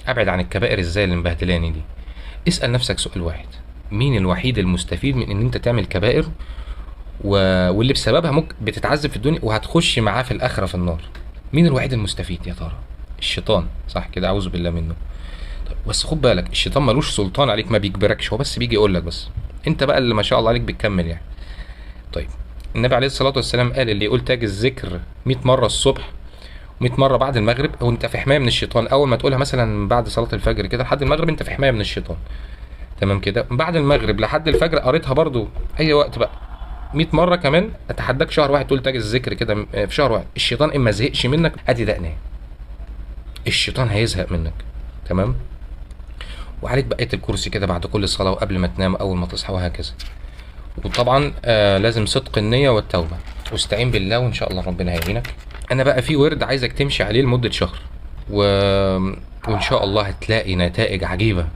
ابعد عن الكبائر ازاي اللي مبهدلاني دي؟ اسال نفسك سؤال واحد: مين الوحيد المستفيد من ان انت تعمل كبائر و... واللي بسببها ممكن بتتعذب في الدنيا وهتخش معاه في الاخره في النار؟ مين الوحيد المستفيد يا ترى؟ الشيطان، صح كده؟ اعوذ بالله منه. طيب بس خد بالك، الشيطان ملوش سلطان عليك، ما بيجبركش، هو بس بيجي يقول لك بس. انت بقى اللي ما شاء الله عليك بتكمل يعني. طيب، النبي عليه الصلاه والسلام قال: اللي يقول تاج الذكر 100 مره الصبح و100 مره بعد المغرب، او انت في حمايه من الشيطان. اول ما تقولها مثلا بعد صلاه الفجر كده لحد المغرب، انت في حمايه من الشيطان. تمام كده؟ بعد المغرب لحد الفجر قريتها برضو اي وقت بقى 100 مره كمان. اتحداك شهر واحد تقول تاج الذكر كده في شهر واحد، الشيطان اما زهقش منك ادي دقناه، الشيطان هيزهق منك. تمام؟ وعليك بقيه الكرسي كده بعد كل صلاه وقبل ما تنام اول ما تصحى وهكذا. وطبعا لازم صدق النيه والتوبه، واستعين بالله وان شاء الله ربنا هيعينك. انا بقى في ورد عايزك تمشي عليه لمده شهر و... وان شاء الله هتلاقي نتائج عجيبه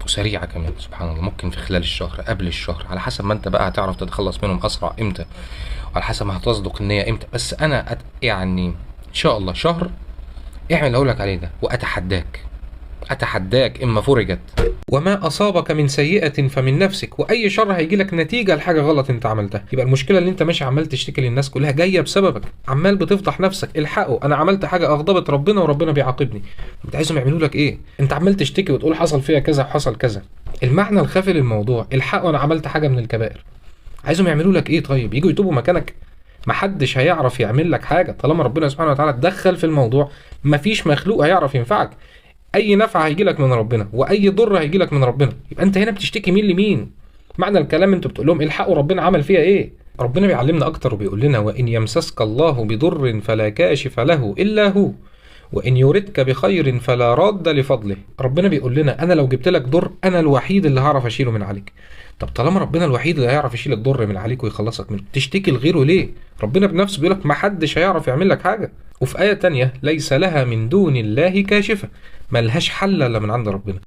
وسريعه كمان. سبحان الله، ممكن في خلال الشهر، قبل الشهر، على حسب ما انت بقى هتعرف تتخلص منهم اسرع امتى، وعلى حسب ما هتصدق النيه امتى. بس انا يعني ان شاء الله شهر اعمل اللي هقولك عليه ده، واتحداك، اتحداك اما فرجت. وما اصابك من سيئة فمن نفسك، واي شر هيجي لك نتيجة لحاجة غلط انت عملتها. يبقى المشكلة اللي انت ماشي عمال تشتكي للناس كلها جاية بسببك، عمال بتفضح نفسك. الحقوا، انا عملت حاجة اغضبت ربنا وربنا بيعاقبني. انت عايزهم يعملوا لك ايه؟ انت عمال تشتكي وتقول حصل فيا كذا وحصل كذا. المعنى الخفي للموضوع: الحقوا انا عملت حاجة من الكبائر. عايزهم يعملوا لك ايه؟ طيب يجوا يتوبوا مكانك؟ محدش هيعرف يعمل لك حاجة طالما ربنا سبحانه وتعالى اتدخل في الموضوع. مفيش مخلوق هيعرف ينفعك. اي نفع هيجي لك من ربنا واي ضر هيجي لك من ربنا. يبقى انت هنا بتشتكي مين لمين؟ معنى الكلام انتوا بتقول لهم الحقوا ربنا عمل فيها ايه. ربنا بيعلمنا اكتر وبيقول لنا: وان يمسسك الله بضر فلا كاشف له الا هو، وان يردك بخير فلا راد لفضله. ربنا بيقول لنا انا لو جبت لك ضر انا الوحيد اللي هعرف اشيله من عليك. طب طالما ربنا الوحيد اللي هيعرف يشيل الضر من عليك ويخلصك منه، تشتكي لغيره ليه؟ ربنا بنفسه بيقول لك ما حدش هيعرف يعمل لك حاجه. وفي آية تانية: ليس لها من دون الله كاشفة، ملهاش حل الا من عند ربنا.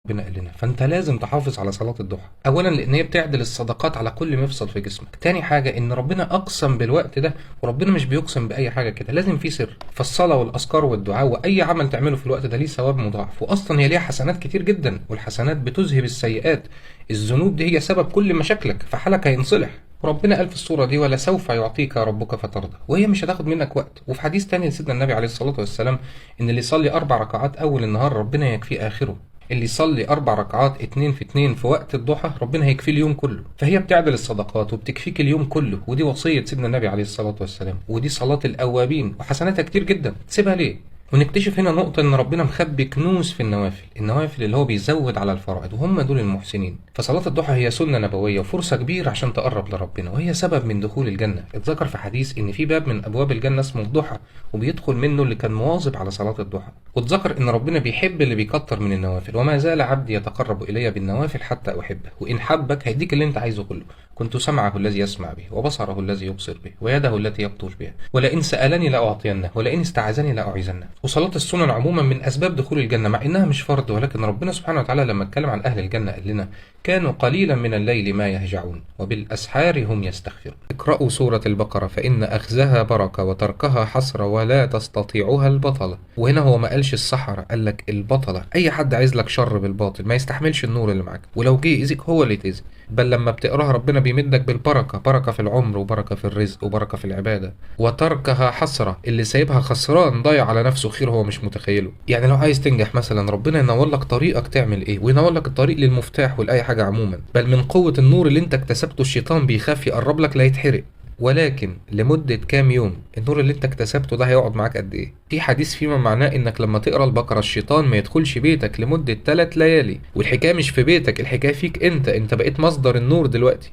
ربنا قال لنا فانت لازم تحافظ على صلاة الضحى. اولا لان هي بتعدل الصدقات على كل مفصل في جسمك. تاني حاجة ان ربنا اقسم بالوقت ده، وربنا مش بيقسم باي حاجة كده، لازم في سر. فالصلاة والاذكار والدعاء واي عمل تعمله في الوقت ده ليه ثواب مضاعف، واصلا هي ليها حسنات كتير جدا، والحسنات بتذهب السيئات. الذنوب دي هي سبب كل مشاكلك، فحالك هينصلح. وربنا قال في الصورة دي: ولسوف يعطيك ربك فترضى. وهي مش هتاخد منك وقت. وفي حديث تاني لسيدنا النبي عليه الصلاة والسلام ان اللي يصلي 4 ركعات اول النهار ربنا يكفيه اخره. اللي يصلي 4 ركعات 2 في 2 في وقت الضحى ربنا هيكفيه اليوم كله. فهي بتعدل الصدقات وبتكفيك اليوم كله، ودي وصية سيدنا النبي عليه الصلاة والسلام، ودي صلاة الأوابين وحسناتها كتير جدا، تسيبها ليه؟ ونكتشف هنا نقطة ان ربنا مخبي كنوز في النوافل. النوافل اللي هو بيزود على الفرائض، وهم دول المحسنين. فصلاة الضحى هي سنة نبوية وفرصة كبيرة عشان تقرب لربنا، وهي سبب من دخول الجنة. اتذكر في حديث ان في باب من ابواب الجنة اسمه الضحى، وبيدخل منه اللي كان مواظب على صلاة الضحى. واتذكر ان ربنا بيحب اللي بيكتر من النوافل: وما زال عبدي يتقرب الي بالنوافل حتى احبه. وان حبك هيديك اللي انت عايزه كله. كنت سمعه الذي يسمع به، وبصره الذي يبصر به، ويده التي يبطش بها، ولئن سألني لأعطينه، ولئن استعاذني لأعيذنه. وصلاة السنن عموما من أسباب دخول الجنة، مع إنها مش فرض، ولكن ربنا سبحانه وتعالى لما اتكلم عن أهل الجنة قال لنا: كانوا قليلا من الليل ما يهجعون وبالأسحار هم يستغفرون. اقرأوا سورة البقرة فإن أخذها بركة وتركها حسرة ولا تستطيعها البطلة. وهنا هو ما قالش السحرة، قال لك البطلة. أي حد عايز لك شر بالباطل ما يستحملش النور اللي معاك، ولو جه يأذيك هو اللي يتأذي. بل لما بتقراها ربنا بيمدك بالبركة، بركة في العمر وبركة في الرزق وبركة في العبادة. وتركها حسرة، اللي سايبها خسران ضايع على نفسه خير هو مش متخيله. يعني لو عايز تنجح مثلا ربنا ينور لك طريقك تعمل ايه، وينور لك الطريق للمفتاح ولأي حاجة عموما. بل من قوة النور اللي انت اكتسبته الشيطان بيخاف يقرب لك لا يتحرق. ولكن لمدة كام يوم؟ النور اللي انت اكتسبته ده هيقعد معاك قد ايه؟ في حديث فيما معناه انك لما تقرا البقرة الشيطان ما يدخلش بيتك لمدة 3 ليالي. والحكاية مش في بيتك، الحكاية فيك انت بقيت مصدر النور دلوقتي.